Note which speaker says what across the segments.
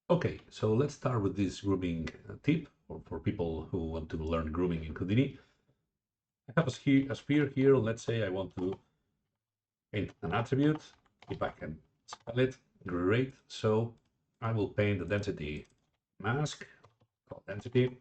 Speaker 1: Okay, so let's start with this grooming tip for people who want to learn grooming in Houdini. I have a sphere here. Let's say I want to paint an attribute. If I can spell it, great. So I will paint the density mask called density,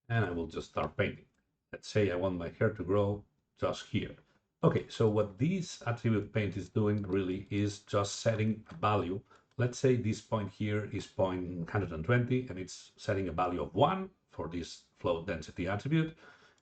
Speaker 1: and I will just start painting. Let's say I want my hair to grow just here. Okay, so what this attribute paint is doing really is just setting a value. Let's say this point here is point 120 and it's setting a value of 1 for this float density attribute.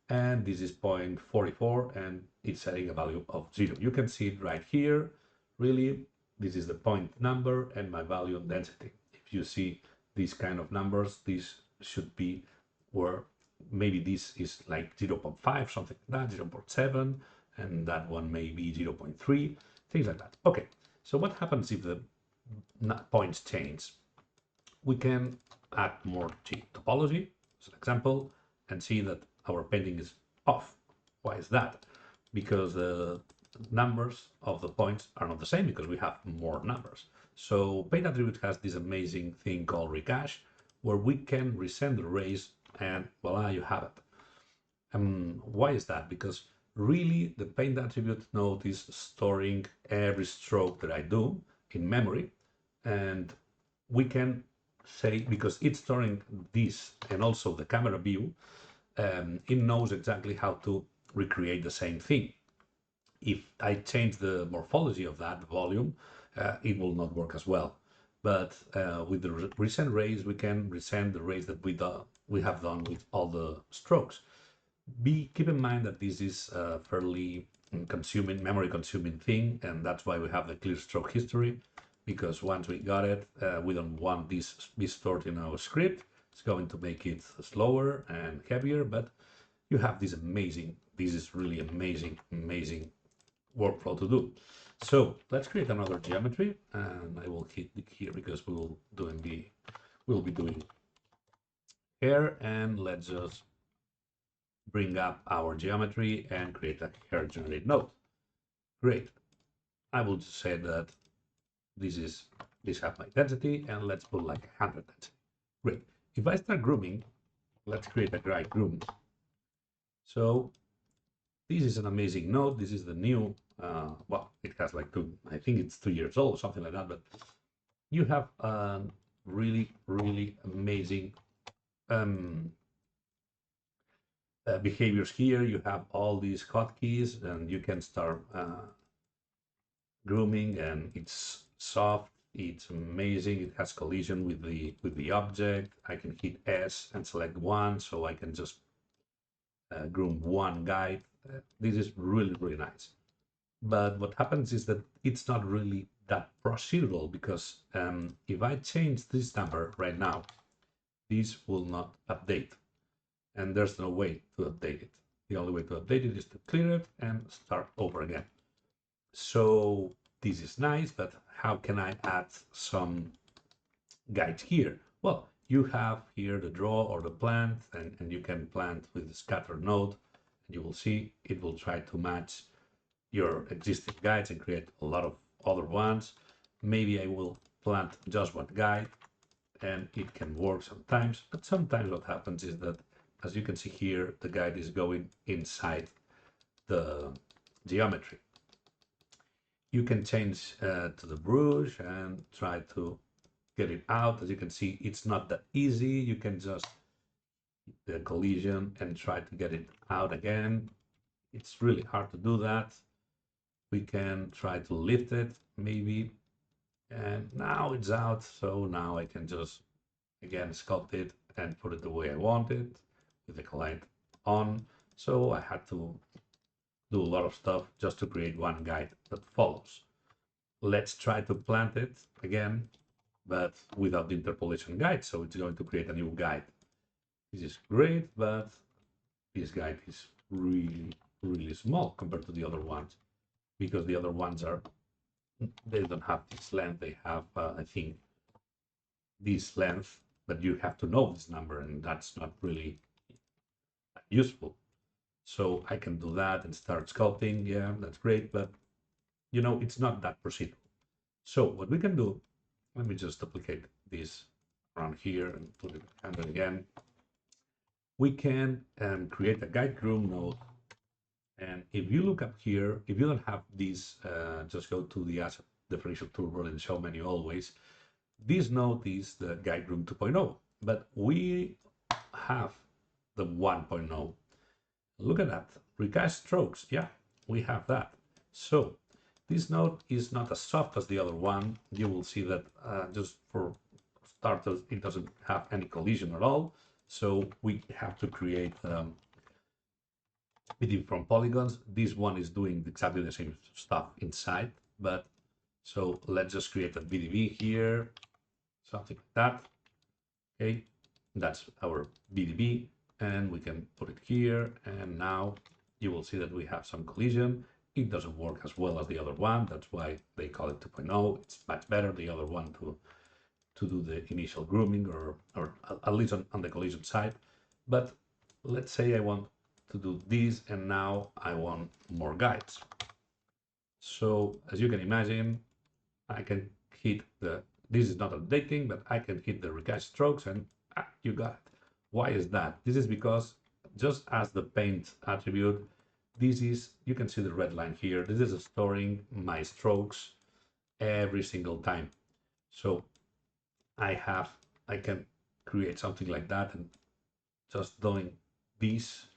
Speaker 1: And this is point 44 and it's setting a value of 0. You can see it right here. Really, this is the point number and my value of density. If you see these kind of numbers, this should be where maybe this is like 0.5, something like that, 0.7, and that one may be 0.3, things like that. Okay, so what happens if the points change? We can add more topology, as an example, and see that our painting is off. Why is that? Because the numbers of the points are not the same because we have more numbers. So paint attribute has this amazing thing called recache, where we can resend the rays and voila, you have it. Why is that? Because really the paint attribute node is storing every stroke that I do in memory, and we can say, because it's storing this and also the camera view, it knows exactly how to recreate the same thing. If I change the morphology of that volume, it will not work as well. But with the resend rays, we can resend the rays that we have done with all the strokes. Keep in mind that this is a fairly memory consuming thing, and that's why we have the clear stroke history. Because once we got it, we don't want this be stored in our script. It's going to make it slower and heavier, but you have this is really amazing workflow to do. So let's create another geometry, and I will hit here because we'll be doing hair, and let's just bring up our geometry and create a hair generate node. Great. I will just say that this has my density, and let's put like 100 density. Great. If I start grooming, let's create a guide groom. So this is an amazing node. This is the new, well, it has like I think it's 2 years old or something like that, but you have really amazing um, behaviors here. You have all these hotkeys and you can start grooming, and it's soft, it's amazing. It has collision with the object. I can hit S and select one, so I can just groom one guide. This is really nice. But what happens is that it's not really that procedural, because if I change this number right now, this will not update, and there's no way to update it. The only way to update it is to clear it and start over again. So this is nice, but how can I add some guides here? Well, you have here the draw or the plant, and you can plant with the scatter node, and you will see it will try to match your existing guides and create a lot of other ones. Maybe I will plant just one guide, and it can work sometimes, but sometimes what happens is that, as you can see here, the guide is going inside the geometry. You can change to the brush and try to get it out. As you can see, it's not that easy. You can just the collision and try to get it out again. It's really hard to do that. We can try to lift it maybe, and now it's out. So now I can just again sculpt it and put it the way I want it with the collide on. So I had to do a lot of stuff just to create one guide that follows. Let's try to plant it again, but without the interpolation guide. So it's going to create a new guide. This is great, but this guide is really small compared to the other ones, because the other ones they don't have this length. They have, I think, this length, but you have to know this number, and that's not really useful. So I can do that and start sculpting. Yeah, that's great, but it's not that procedural. So what we can do Let me just duplicate this around here and put it 100 again. We can create a guide groom node. And if you look up here, if you don't have this, just go to the asset definition toolbar in the show menu always. This node is the guide groom 2.0, but we have the 1.0. Look at that, recast strokes. Yeah, we have that. So this node is not as soft as the other one. You will see that just for starters, it doesn't have any collision at all. So we have to create video from polygons. This one is doing exactly the same stuff inside, but so let's just create a VDB here, something like that. Okay, that's our VDB, and we can put it here. And now you will see that we have some collision. It doesn't work as well as the other one. That's why they call it 2.0. It's much better, the other one, to do the initial grooming, or at least on the collision side. But let's say I want to do this, and now I want more guides. So as you can imagine, I can hit this is not updating, but I can hit the recast strokes, and you got it. Why is that? This is because just as the paint attribute, this is, you can see the red line here. This is storing my strokes every single time. So I can create something like that, and just doing this,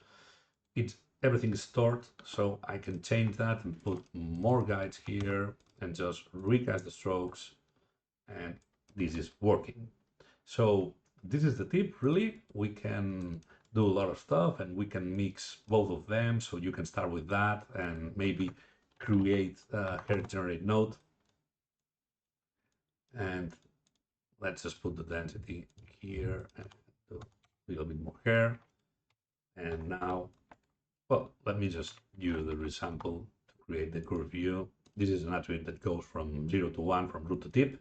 Speaker 1: everything is stored, so I can change that and put more guides here and just recast the strokes, and this is working. So this is the tip, really. We can do a lot of stuff, and we can mix both of them. So you can start with that and maybe create a hair generate node. And let's just put the density here and do a little bit more hair. And now, well, let me just use the resample to create the curve view. This is an attribute that goes from 0 to 1, from root to tip,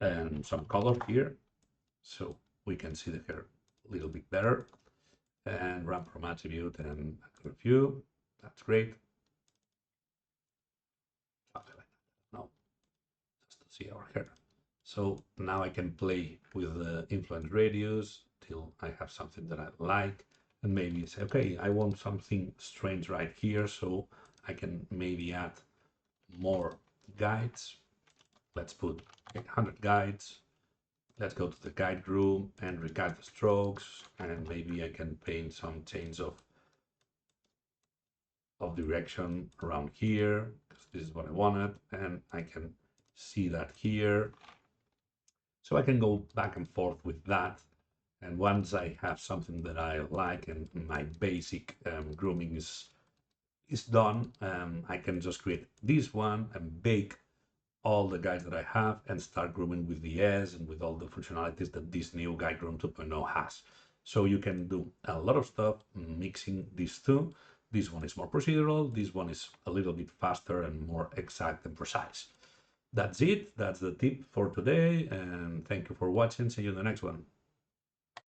Speaker 1: and some color here, so we can see the hair a little bit better. And run from attribute and curve view. That's great. Something like that. No, just to see our hair. So now I can play with the influence radius till I have something that I like, and maybe say, okay, I want something strange right here, so I can maybe add more guides. Let's put 100 guides. Let's go to the guide groom and reguide the strokes, and maybe I can paint some change of direction around here, because this is what I wanted, and I can see that here. So I can go back and forth with that. And once I have something that I like and my basic grooming is done, I can just create this one and bake all the guides that I have and start grooming with the S and with all the functionalities that this new Guide Groom 2.0 has. So you can do a lot of stuff mixing these two. This one is more procedural, this one is a little bit faster and more exact and precise. That's it. That's the tip for today, and thank you for watching. See you in the next one.